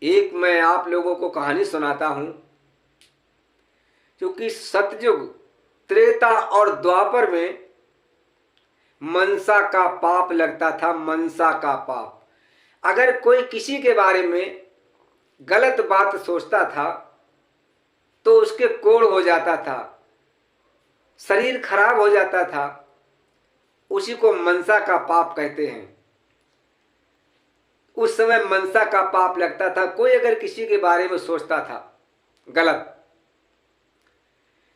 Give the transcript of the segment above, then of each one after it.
एक मैं आप लोगों को कहानी सुनाता हूं, क्योंकि सतयुग, त्रेता और द्वापर में मनसा का पाप लगता था। मनसा का पाप, अगर कोई किसी के बारे में गलत बात सोचता था तो उसके कोढ़ हो जाता था, शरीर खराब हो जाता था। उसी को मनसा का पाप कहते हैं। उस समय मनसा का पाप लगता था, कोई अगर किसी के बारे में सोचता था गलत।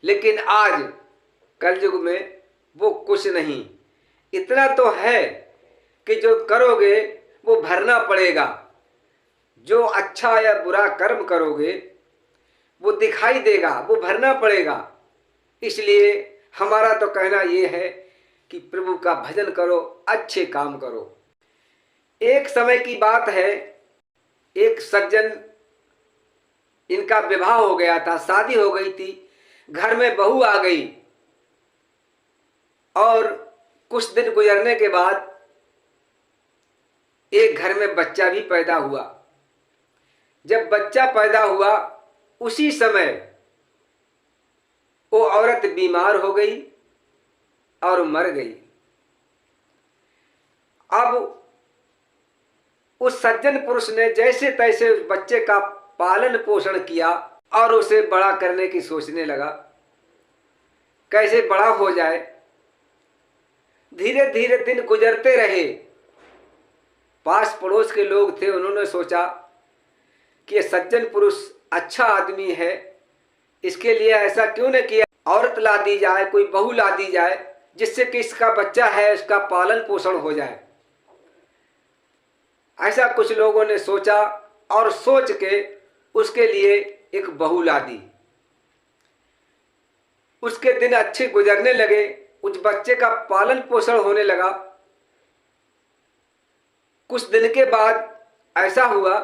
लेकिन आज कलयुग में वो कुछ नहीं। इतना तो है कि जो करोगे वो भरना पड़ेगा। जो अच्छा या बुरा कर्म करोगे वो दिखाई देगा, वो भरना पड़ेगा। इसलिए हमारा तो कहना ये है कि प्रभु का भजन करो, अच्छे काम करो। एक समय की बात है, एक सज्जन, इनका विवाह हो गया था, शादी हो गई थी, घर में बहू आ गई और कुछ दिन गुजरने के बाद एक घर में बच्चा भी पैदा हुआ। जब बच्चा पैदा हुआ उसी समय वो औरत बीमार हो गई और मर गई। अब उस सज्जन पुरुष ने जैसे तैसे उस बच्चे का पालन पोषण किया और उसे बड़ा करने की सोचने लगा, कैसे बड़ा हो जाए। धीरे धीरे दिन गुजरते रहे। पास पड़ोस के लोग थे, उन्होंने सोचा कि ये सज्जन पुरुष अच्छा आदमी है, इसके लिए ऐसा क्यों न किया, औरत ला दी जाए, कोई बहू ला दी जाए, जिससे कि इसका बच्चा है उसका पालन पोषण हो जाए। ऐसा कुछ लोगों ने सोचा और सोच के उसके लिए एक बहू ला दी। उसके दिन अच्छे गुजरने लगे, उस बच्चे का पालन पोषण होने लगा। कुछ दिन के बाद ऐसा हुआ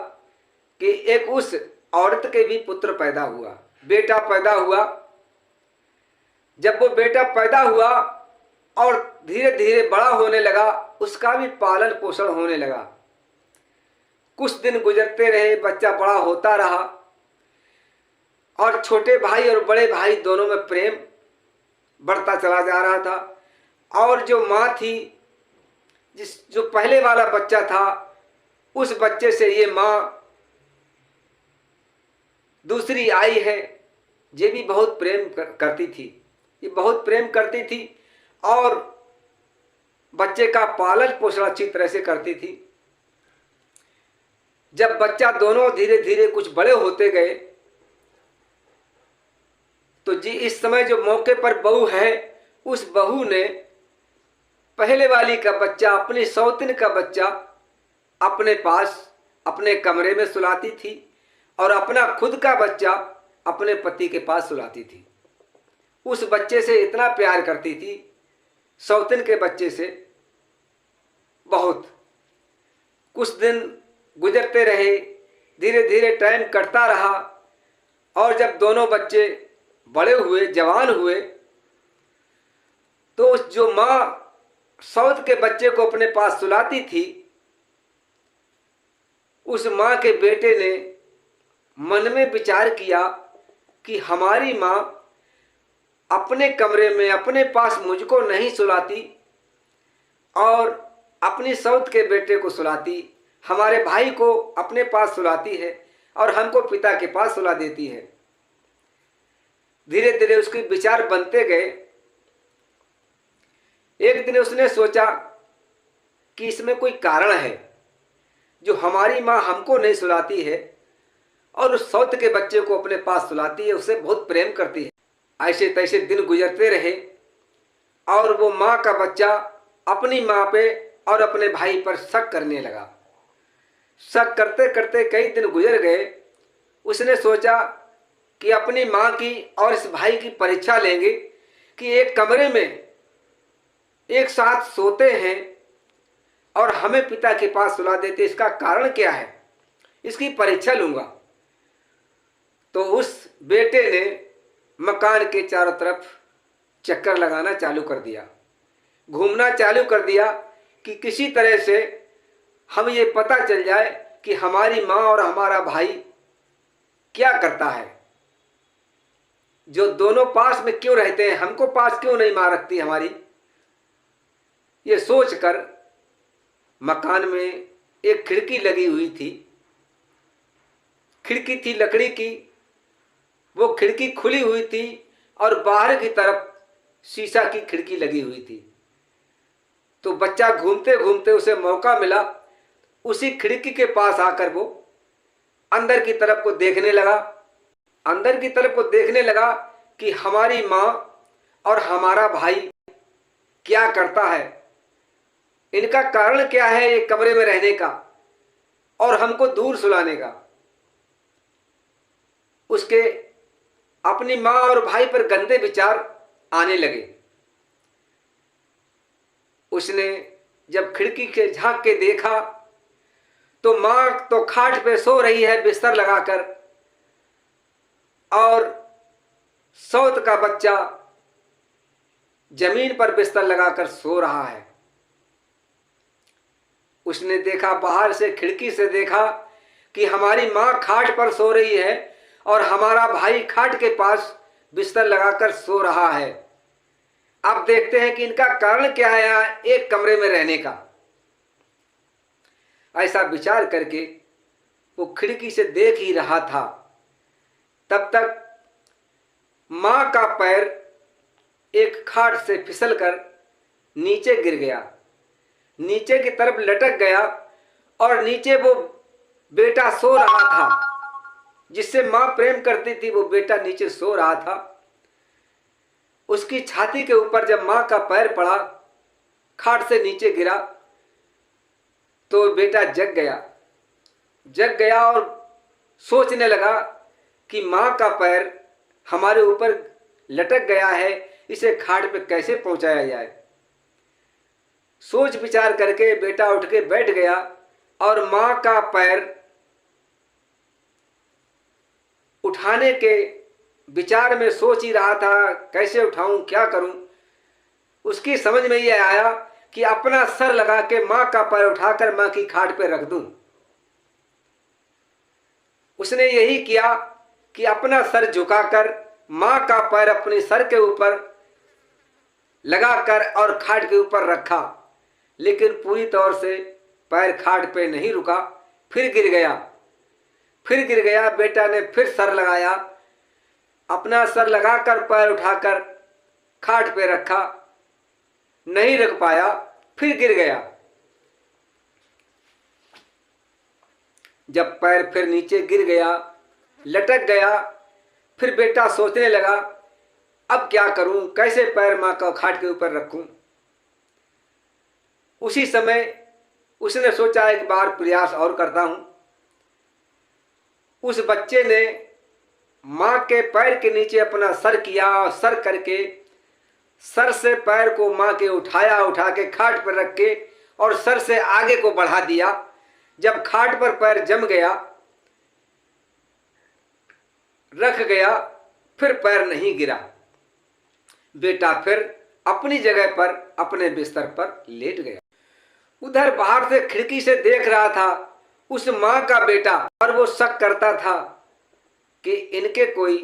कि एक उस औरत के भी पुत्र पैदा हुआ, बेटा पैदा हुआ। जब वो बेटा पैदा हुआ और धीरे धीरे बड़ा होने लगा, उसका भी पालन पोषण होने लगा। कुछ दिन गुजरते रहे, बच्चा बड़ा होता रहा और छोटे भाई और बड़े भाई दोनों में प्रेम बढ़ता चला जा रहा था। और जो माँ थी, जो पहले वाला बच्चा था, उस बच्चे से ये माँ दूसरी आई है, ये भी बहुत प्रेम करती थी। ये बहुत प्रेम करती थी और बच्चे का पालन पोषण अच्छी तरह से करती थी। जब बच्चा दोनों धीरे धीरे कुछ बड़े होते गए तो जी इस समय जो मौके पर बहू है, उस बहू ने पहले वाली का बच्चा, अपनी सौतीन का बच्चा अपने पास अपने कमरे में सुलाती थी और अपना खुद का बच्चा अपने पति के पास सुलाती थी। उस बच्चे से इतना प्यार करती थी, सौतीन के बच्चे से बहुत। कुछ दिन गुजरते रहे, धीरे धीरे टाइम कटता रहा और जब दोनों बच्चे बड़े हुए, जवान हुए, तो उस जो माँ सौत के बच्चे को अपने पास सुलाती थी, उस माँ के बेटे ने मन में विचार किया कि हमारी माँ अपने कमरे में अपने पास मुझको नहीं सुलाती और अपनी सौत के बेटे को सुलाती, हमारे भाई को अपने पास सुलाती है और हमको पिता के पास सुला देती है। धीरे धीरे उसके विचार बनते गए। एक दिन उसने सोचा कि इसमें कोई कारण है, जो हमारी माँ हमको नहीं सुलाती है और उस सौत के बच्चे को अपने पास सुलाती है, उसे बहुत प्रेम करती है। ऐसे तैसे दिन गुजरते रहे और वो माँ का बच्चा अपनी माँ पे और अपने भाई पर शक करने लगा। शक करते करते कई दिन गुजर गए। उसने सोचा कि अपनी माँ की और इस भाई की परीक्षा लेंगे कि एक कमरे में एक साथ सोते हैं और हमें पिता के पास सुला देते, इसका कारण क्या है, इसकी परीक्षा लूंगा। तो उस बेटे ने मकान के चारों तरफ चक्कर लगाना चालू कर दिया, घूमना चालू कर दिया कि किसी तरह से हम ये पता चल जाए कि हमारी माँ और हमारा भाई क्या करता है, जो दोनों पास में क्यों रहते हैं, हमको पास क्यों नहीं माँ रखती हमारी। ये सोचकर मकान में एक खिड़की लगी हुई थी, खिड़की थी लकड़ी की, वो खिड़की खुली हुई थी और बाहर की तरफ शीशा की खिड़की लगी हुई थी। तो बच्चा घूमते घूमते उसे मौका मिला, उसी खिड़की के पास आकर वो अंदर की तरफ को देखने लगा। अंदर की तरफ को देखने लगा कि हमारी माँ और हमारा भाई क्या करता है, इनका कारण क्या है एक कमरे में रहने का और हमको दूर सुलाने का। उसके अपनी माँ और भाई पर गंदे विचार आने लगे। उसने जब खिड़की के झांक के देखा तो माँ तो खाट पे सो रही है बिस्तर लगाकर, और सौत का बच्चा जमीन पर बिस्तर लगाकर सो रहा है। उसने देखा, बाहर से खिड़की से देखा कि हमारी माँ खाट पर सो रही है और हमारा भाई खाट के पास बिस्तर लगाकर सो रहा है। अब देखते हैं कि इनका कारण क्या है यहाँ एक कमरे में रहने का। ऐसा विचार करके वो खिड़की से देख ही रहा था, तब तक मां का पैर एक खाट से फिसलकर नीचे गिर गया, नीचे की तरफ लटक गया और नीचे वो बेटा सो रहा था जिससे मां प्रेम करती थी। वो बेटा नीचे सो रहा था। उसकी छाती के ऊपर जब मां का पैर पड़ा, खाट से नीचे गिरा, तो बेटा जग गया और सोचने लगा कि मां का पैर हमारे ऊपर लटक गया है, इसे खाट पे कैसे पहुंचाया जाए। सोच विचार करके बेटा उठ के बैठ गया और मां का पैर उठाने के विचार में सोच ही रहा था, कैसे उठाऊं, क्या करूं। उसकी समझ में ये आया कि अपना सर लगा के मां का पैर उठाकर मां की खाट पे रख दूं। उसने यही किया कि अपना सर झुकाकर मां का पैर अपने सर के ऊपर लगाकर और खाट के ऊपर रखा, लेकिन पूरी तौर से पैर खाट पे नहीं रुका, फिर गिर गया। बेटा ने फिर सर लगाया, अपना सर लगाकर पैर उठाकर खाट पे रखा, नहीं रख पाया, फिर गिर गया। जब पैर फिर नीचे गिर गया, लटक गया, फिर बेटा सोचने लगा, अब क्या करूं, कैसे पैर मां का खाट के ऊपर रखूं। उसी समय उसने सोचा एक बार प्रयास और करता हूं। उस बच्चे ने मां के पैर के नीचे अपना सर किया और सर करके सर से पैर को मां के उठा के खाट पर रख के और सर से आगे को बढ़ा दिया। जब खाट पर पैर जम गया, रख गया, फिर पैर नहीं गिरा। बेटा फिर अपनी जगह पर अपने बिस्तर पर लेट गया। उधर बाहर से खिड़की से देख रहा था उस मां का बेटा, और वो शक करता था कि इनके कोई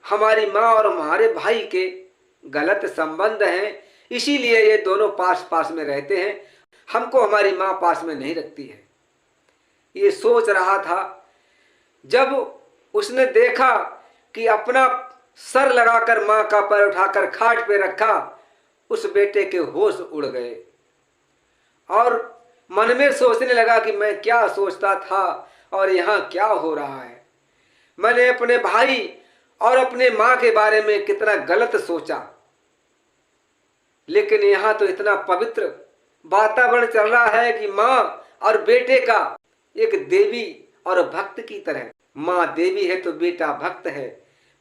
हमारी मां और हमारे भाई के गलत संबंध हैं, इसीलिए ये दोनों पास पास में रहते हैं, हमको हमारी मां पास में नहीं रखती है। ये सोच रहा था। जब उसने देखा कि अपना सर लगाकर मां का पैर उठाकर खाट पे रखा, उस बेटे के होश उड़ गए और मन में सोचने लगा कि मैं क्या सोचता था और यहाँ क्या हो रहा है। मैंने अपने भाई और अपने मां के बारे में कितना गलत सोचा, लेकिन यहाँ तो इतना पवित्र वातावरण चल रहा है कि मां और बेटे का एक देवी और भक्त की तरह। मां देवी है तो बेटा भक्त है,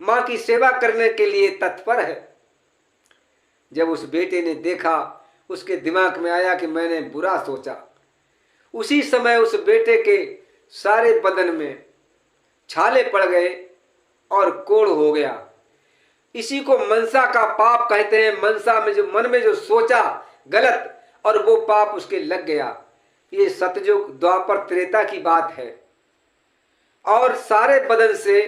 मां की सेवा करने के लिए तत्पर है। जब उस बेटे ने देखा, उसके दिमाग में आया कि मैंने बुरा सोचा। उसी समय उस बेटे के सारे बदन में छाले पड़ गए और कोढ़ हो गया। इसी को मनसा का पाप कहते हैं। मनसा में जो मन में जो सोचा गलत और वो पाप उसके लग गया। ये सतयुग द्वापर त्रेता की बात है। और सारे बदन से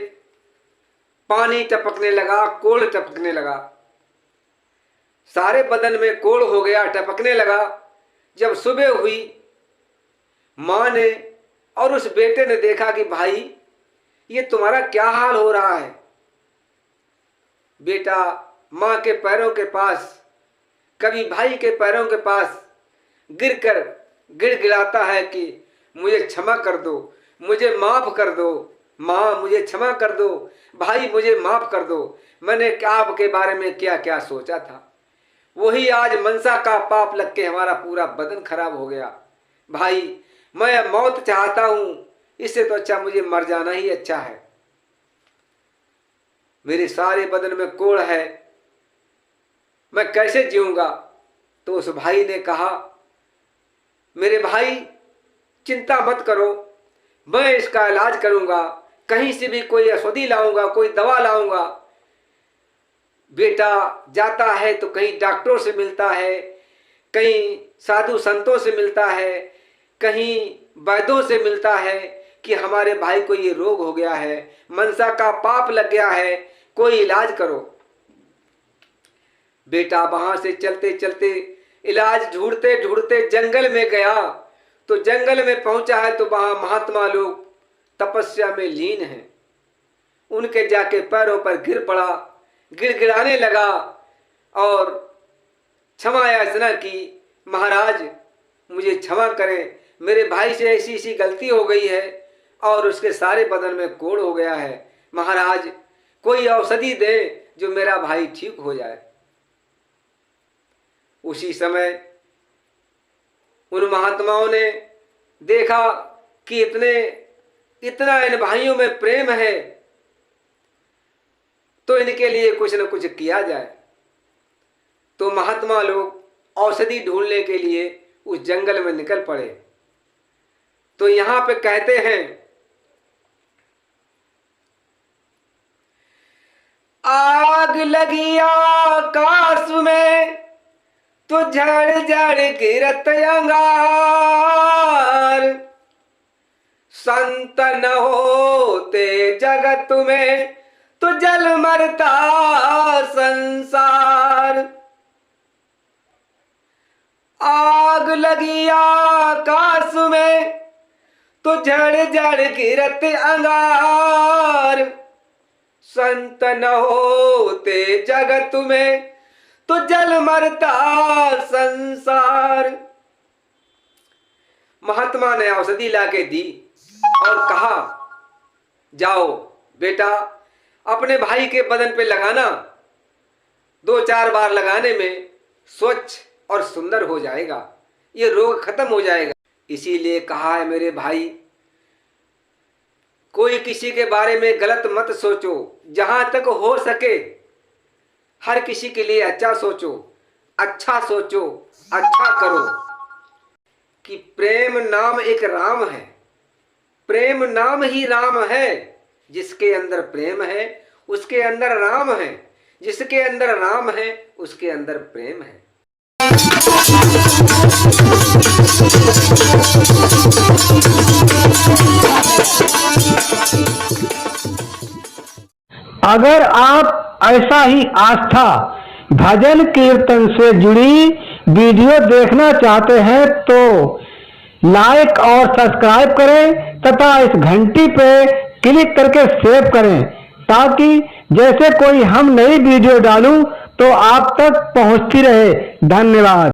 पानी टपकने लगा, कोढ़ टपकने लगा, सारे बदन में कोढ़ हो गया, टपकने लगा। जब सुबह हुई, माँ ने और उस बेटे ने देखा कि भाई ये तुम्हारा क्या हाल हो रहा है। बेटा माँ के पैरों के पास, कभी भाई के पैरों के पास गिरकर गिड़गिड़ाता है कि मुझे क्षमा कर दो, मुझे माफ कर दो, माँ मुझे क्षमा कर दो, भाई मुझे माफ कर दो, मैंने आपके बारे में क्या क्या सोचा था। वही आज मनसा का पाप लग के हमारा पूरा बदन खराब हो गया। भाई मैं मौत चाहता हूं, इससे तो अच्छा मुझे मर जाना ही अच्छा है। मेरे सारे बदन में कोढ़ है, मैं कैसे जीऊंगा। तो उस भाई ने कहा, मेरे भाई चिंता मत करो, मैं इसका इलाज करूंगा, कहीं से भी कोई औषधि लाऊंगा, कोई दवा लाऊंगा। बेटा जाता है तो कहीं डॉक्टरों से मिलता है, कहीं साधु संतों से मिलता है, कहीं वैद्यों से मिलता है कि हमारे भाई को ये रोग हो गया है, मनसा का पाप लग गया है, कोई इलाज करो। बेटा वहां से चलते चलते इलाज ढूंढते ढूंढते जंगल में गया। तो जंगल में पहुंचा है तो वहां महात्मा लोग तपस्या में लीन हैं। उनके जाके पैरों पर गिर पड़ा, गिड़गिड़ाने लगा और क्षमा याचना की, महाराज मुझे क्षमा करें, मेरे भाई से ऐसी ऐसी गलती हो गई है और उसके सारे बदन में कोढ़ हो गया है। महाराज कोई औषधि दे जो मेरा भाई ठीक हो जाए। उसी समय उन महात्माओं ने देखा कि इतना इन भाइयों में प्रेम है, तो इनके लिए कुछ न कुछ किया जाए। तो महात्मा लोग औषधि ढूंढने के लिए उस जंगल में निकल पड़े। तो यहां पे कहते हैं, आग लगी आकाश में तो झड़ झड़ गिरत अंगार, संत न होते जगत में तो जल मरता संसार। आग लगी आकाश में तो झड़ झड़ गिरत अंगार, संत न होते जगत में तो जल मरता संसार। महात्मा ने औषधि लाके दी और कहा, जाओ बेटा अपने भाई के बदन पे लगाना, 2-4 बार लगाने में स्वच्छ और सुंदर हो जाएगा, ये रोग खत्म हो जाएगा। इसीलिए कहा है मेरे भाई, कोई किसी के बारे में गलत मत सोचो, जहां तक हो सके हर किसी के लिए अच्छा सोचो, अच्छा सोचो, अच्छा करो। कि प्रेम नाम एक राम है, प्रेम नाम ही राम है। जिसके अंदर प्रेम है उसके अंदर राम है, जिसके अंदर राम है उसके अंदर प्रेम है। अगर आप ऐसा ही आस्था भजन कीर्तन से जुड़ी वीडियो देखना चाहते हैं तो लाइक और सब्सक्राइब करें तथा इस घंटी पे क्लिक करके सेव करें, ताकि जैसे कोई हम नई वीडियो डालूं तो आप तक पहुंचती रहे। धन्यवाद।